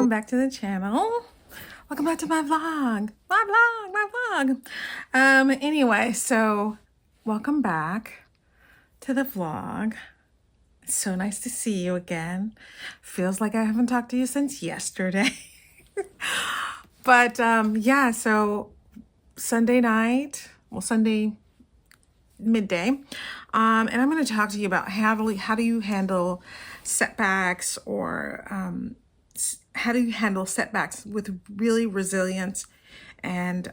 welcome back to the channel. Welcome back to my vlog. Anyway, so welcome back to the vlog. It's so nice to see you again. Feels like I haven't talked to you since yesterday. But yeah, so Sunday night, well, Sunday midday, and I'm going to talk to you about how do you handle setbacks, or how do you handle setbacks with really resilience, and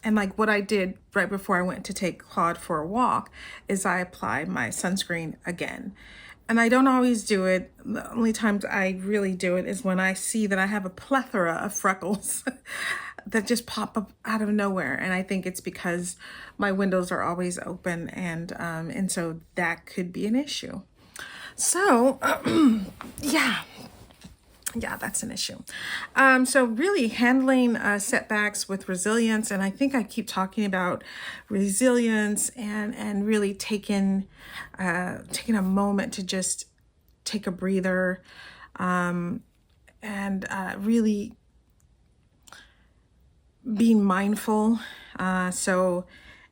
like what I did right before I went to take Claude for a walk is I applied my sunscreen again. And I don't always do it. The only times I really do it is when I see that I have a plethora of freckles that just pop up out of nowhere. And I think it's because my windows are always open, and so that could be an issue. So yeah, that's an issue. So really handling setbacks with resilience, and I think I keep talking about resilience and really taking a moment to just take a breather, and really being mindful.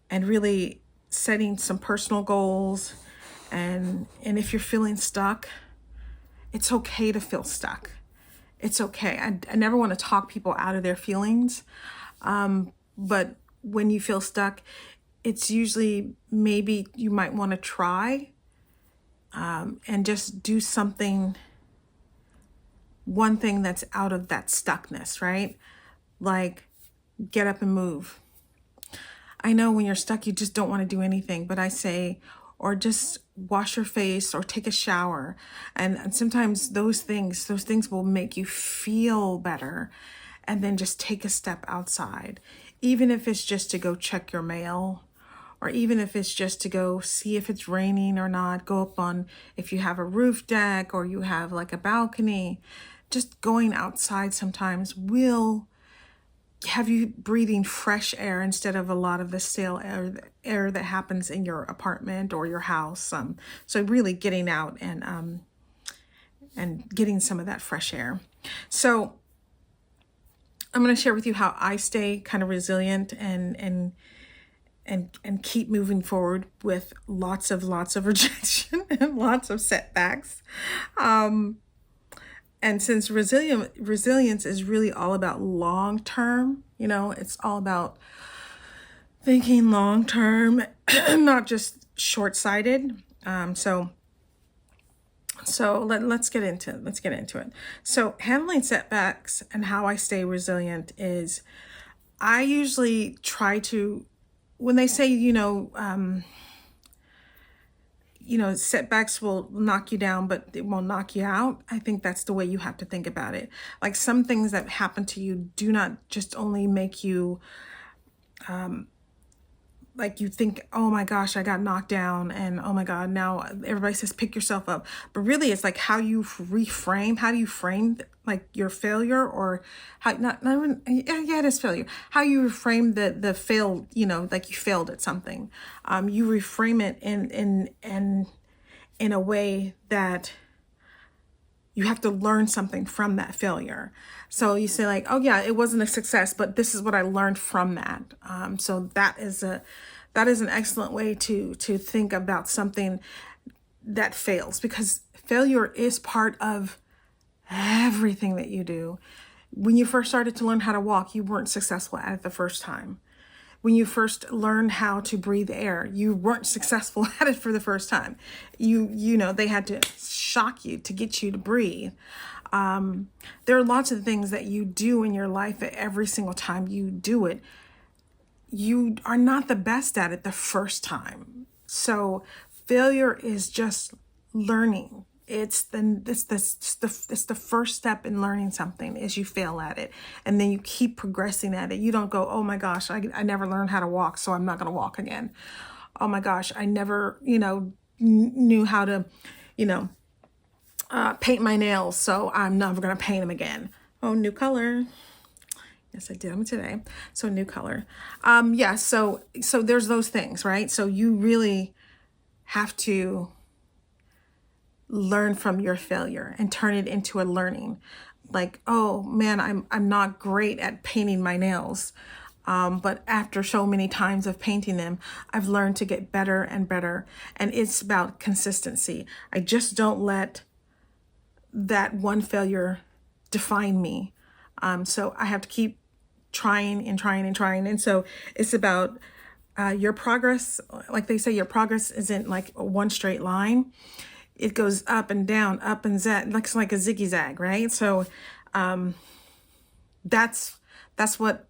And really setting some personal goals, and if you're feeling stuck, it's okay to feel stuck. It's okay. I never want to talk people out of their feelings. But when you feel stuck, it's usually maybe you might want to try and just do something, one thing that's out of that stuckness, right? Like get up and move. I know when you're stuck, you just don't want to do anything, but I say, or just wash your face or take a shower. And sometimes those things will make you feel better. And then just take a step outside, even if it's just to go check your mail, or even if it's just to go see if it's raining or not, go up on, if you have a roof deck or you have like a balcony, just going outside sometimes will have you breathing fresh air instead of a lot of the stale air that happens in your apartment or your house. So really getting out and getting some of that fresh air. So I'm going to share with you how I stay kind of resilient and keep moving forward with lots of rejection and lots of setbacks. And since resilience is really all about long term, it's all about thinking long term, not just short sighted. So let's get into it. So handling setbacks and how I stay resilient is, I usually try to, when they say setbacks will knock you down, but it won't knock you out. I think that's the way you have to think about it. Like some things that happen to you do not just only make you, like you think, oh my gosh, I got knocked down, and oh my God, now everybody says pick yourself up. But really it's like how you reframe, how do you frame like your failure, or how, not even, yeah, it is failure. How you reframe the failed, like you failed at something. You reframe it in a way that you have to learn something from that failure. So you say like, oh yeah, it wasn't a success, but this is what I learned from that. So that is an excellent way to think about something that fails, because failure is part of everything that you do. When you first started to learn how to walk, you weren't successful at it the first time. When you first learned how to breathe air, you weren't successful at it for the first time. They had to shock you to get you to breathe. There are lots of things that you do in your life that every single time you do it, you are not the best at it the first time. So failure is just learning. It's the first step in learning something is you fail at it, and then you keep progressing at it. You don't go, oh my gosh, I never learned how to walk, so I'm not going to walk again. Oh my gosh, I never, knew how to, paint my nails, so I'm never going to paint them again. Oh, new color. Yes, I did them today. So new color. Yeah, so there's those things, right? So you really have to learn from your failure and turn it into a learning. Like, oh man, I'm not great at painting my nails. But after so many times of painting them, I've learned to get better and better. And it's about consistency. I just don't let that one failure define me. So I have to keep trying and trying and trying. And so it's about your progress. Like they say, your progress isn't like one straight line. It goes up and down, up and zag, looks like a ziggy zag, right? So that's what,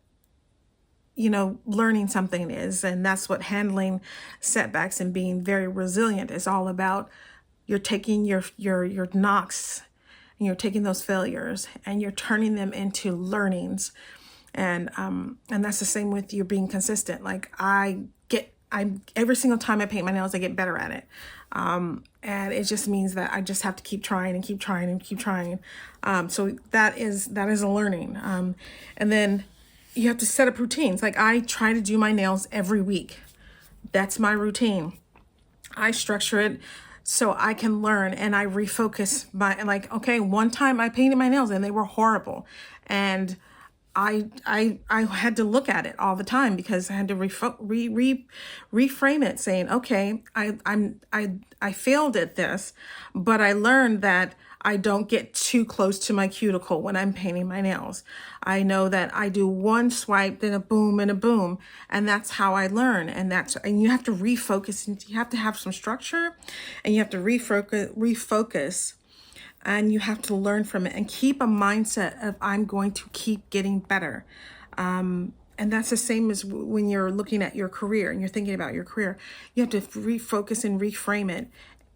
you know, learning something is. And that's what handling setbacks and being very resilient is all about. You're taking your knocks and you're taking those failures and you're turning them into learnings. And that's the same with you being consistent. Like I every single time I paint my nails, I get better at it. And it just means that I just have to keep trying and keep trying and keep trying. So that is a learning. And then you have to set up routines. Like I try to do my nails every week. That's my routine. I structure it so I can learn and I refocus my, like, okay, one time I painted my nails and they were horrible. And I had to look at it all the time because I had to reframe it, saying, okay, I failed at this, but I learned that I don't get too close to my cuticle when I'm painting my nails. I know that I do one swipe, then a boom and a boom, and that's how I learn. And you have to refocus, and you have to have some structure, and you have to refocus. And you have to learn from it and keep a mindset of I'm going to keep getting better. And that's the same as when you're looking at your career and you're thinking about your career. You have to refocus and reframe it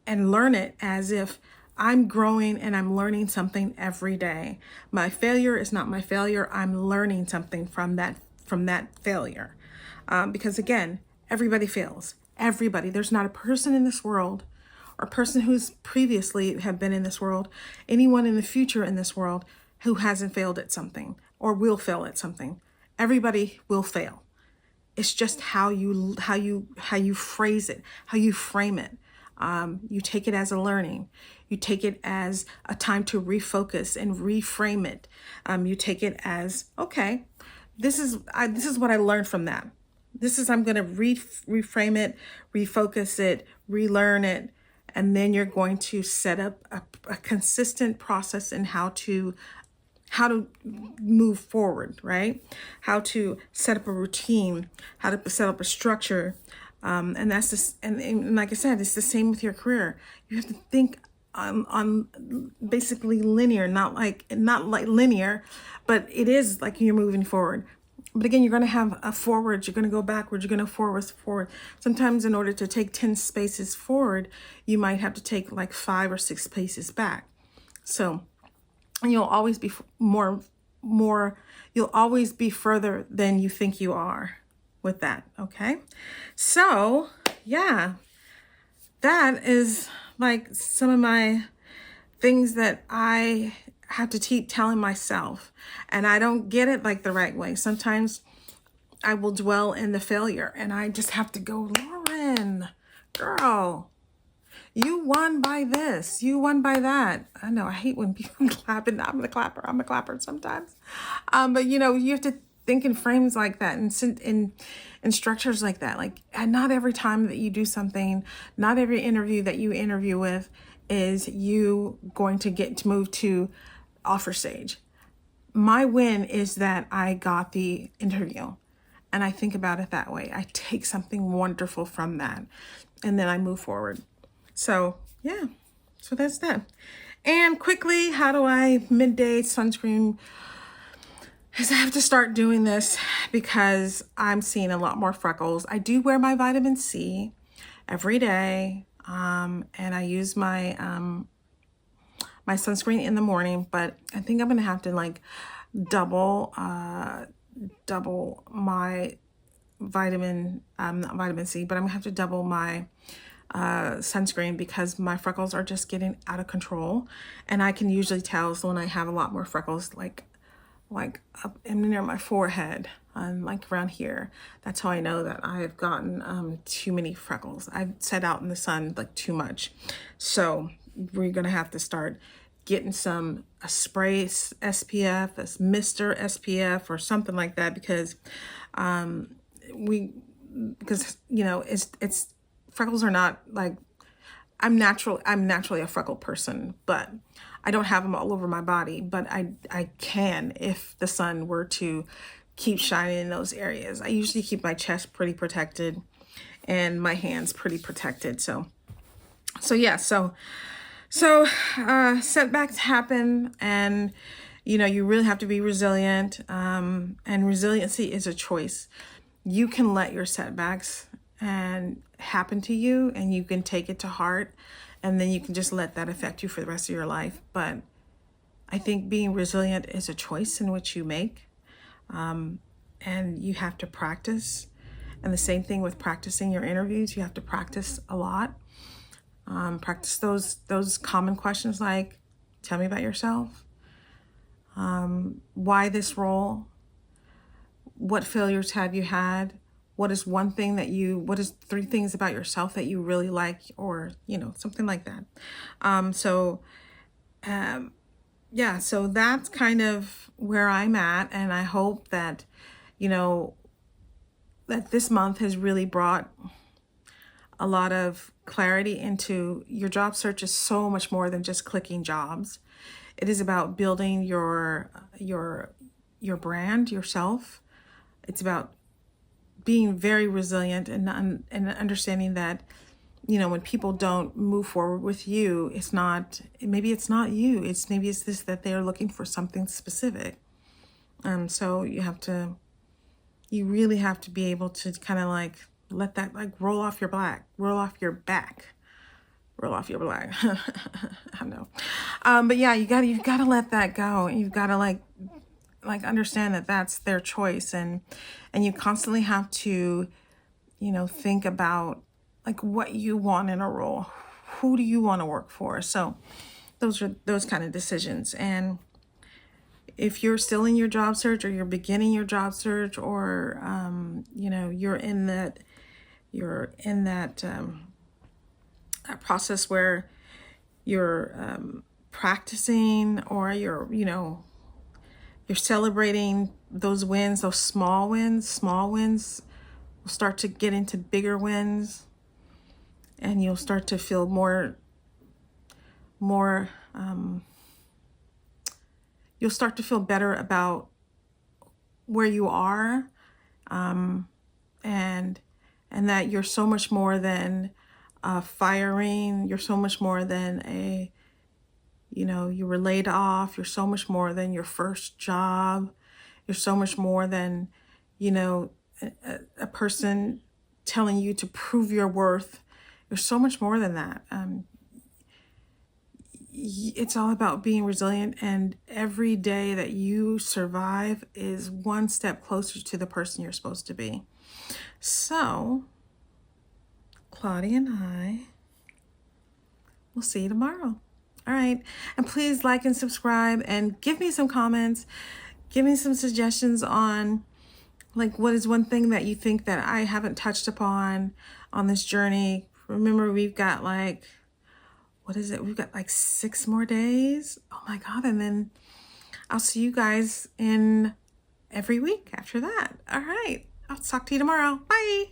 and learn it as if I'm growing and I'm learning something every day. My failure is not my failure. I'm learning something from that failure. Because again, everybody fails. Everybody. There's not a person in this world or a person who's previously have been in this world, anyone in the future in this world who hasn't failed at something or will fail at something. Everybody will fail. It's just how you phrase it, how you frame it. You take it as a learning. You take it as a time to refocus and reframe it. You take it as, okay, this is what I learned from that. I'm going to reframe it, refocus it, relearn it. And then you're going to set up a consistent process in how to move forward, right? How to set up a routine, how to set up a structure. And that's this, and like I said, it's the same with your career. You have to think on basically linear, not like linear, but it is like you're moving forward. But again, you're going to have a forward, you're going to go backwards, you're going to forward. Sometimes in order to take 10 spaces forward, you might have to take like 5 or 6 spaces back. So you'll always be you'll always be further than you think you are with that. Okay. So yeah, that is like some of my things that I have to keep telling myself, and I don't get it like the right way. Sometimes I will dwell in the failure and I just have to go, Lauren, girl, you won by this, you won by that. I know I hate when people clap, and I'm a clapper sometimes. But you know, you have to think in frames like that and in structures like that. Like, and not every time that you do something, not every interview that you interview with is you going to get to move to offer stage. My win is that I got the interview, and I think about it that way. I take something wonderful from that, and then I move forward. So yeah, so that's that. And quickly, how do I midday sunscreen? Is I have to start doing this because I'm seeing a lot more freckles. I do wear my vitamin C every day, and I use my my sunscreen in the morning, but I think I'm gonna have to like double my not vitamin C, but I'm gonna have to double my sunscreen because my freckles are just getting out of control. And I can usually tell when I have a lot more freckles, like up near my forehead and like around here. That's how I know that I've gotten too many freckles. I've sat out in the sun like too much. So we're going to have to start getting a spray SPF, a Mr. SPF or something like that, because it's freckles are not like, I'm naturally a freckled person, but I don't have them all over my body, but I can if the sun were to keep shining in those areas. I usually keep my chest pretty protected and my hands pretty protected. So setbacks happen, and you really have to be resilient. And resiliency is a choice. You can let your setbacks and happen to you, and you can take it to heart, and then you can just let that affect you for the rest of your life. But I think being resilient is a choice in which you make, and you have to practice. And the same thing with practicing your interviews. You have to practice a lot. Practice those common questions like, tell me about yourself. Why this role? What failures have you had? What is what is 3 things about yourself that you really like, or, something like that. So that's kind of where I'm at. And I hope that, that this month has really brought a lot of clarity into your job search. Is so much more than just clicking jobs. It is about building your brand, yourself. It's about being very resilient and understanding that, when people don't move forward with you, maybe it's not you. Maybe it's this, that they're looking for something specific. So you really have to be able to kind of like let that like roll off your back. I don't know. But yeah, you've got to let that go. You've got to like understand that that's their choice, and you constantly have to, think about like what you want in a role. Who do you want to work for? So those are those kind of decisions. And if you're still in your job search, or you're beginning your job search, or you're in that process where you're practicing, or you're celebrating those wins, those small wins will start to get into bigger wins, and you'll start to feel you'll start to feel better about where you are, and that you're so much more than firing. You're so much more than you were laid off. You're so much more than your first job. You're so much more than, a person telling you to prove your worth. You're so much more than that. It's all about being resilient, and every day that you survive is one step closer to the person you're supposed to be. So, Claudia and I will see you tomorrow. All right. And please like and subscribe, and give me some comments. Give me some suggestions on like, what is one thing that you think that I haven't touched upon on this journey? Remember, we've got like, We've got like 6 more days. Oh my God. And then I'll see you guys in every week after that. All right. I'll talk to you tomorrow. Bye.